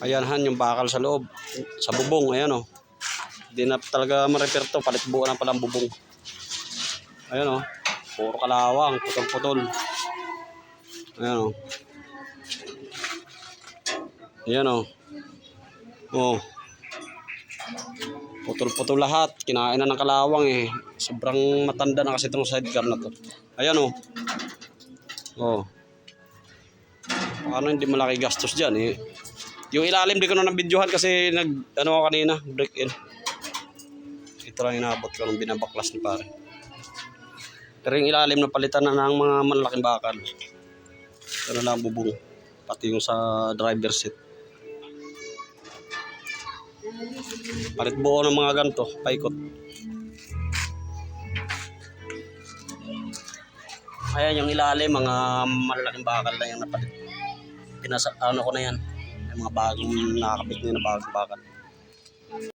Ayan han, yung bakal sa loob. Sa bubong, ayan o. Hindi na talaga ma-repair to. Palit buo na palang bubong. Ayan o. Puro kalawang, putol-putol. Ayan o. Ayan o. Oh. Putol-putol lahat. Kinain na ng kalawang eh. Sobrang matanda na kasi itong sidecar na to. Ayan o. Oh. Paano hindi malaki gastos dyan eh. Yung ilalim di ko na nabidyohan kasi ano ako kanina, break in. Ito lang inabot ko nung binabaklas ni pare. Pero yung ilalim na palitan na ng mga malalaking bakal. Ito na lang bubong. Pati yung sa driver seat. Palit buo ng mga ganito, paikot. Ayan yung ilalim, mga malalaking bakal na yung napalit. Ano ko na yan. Yung mga bagong nakakabit nyo na bagong bakal.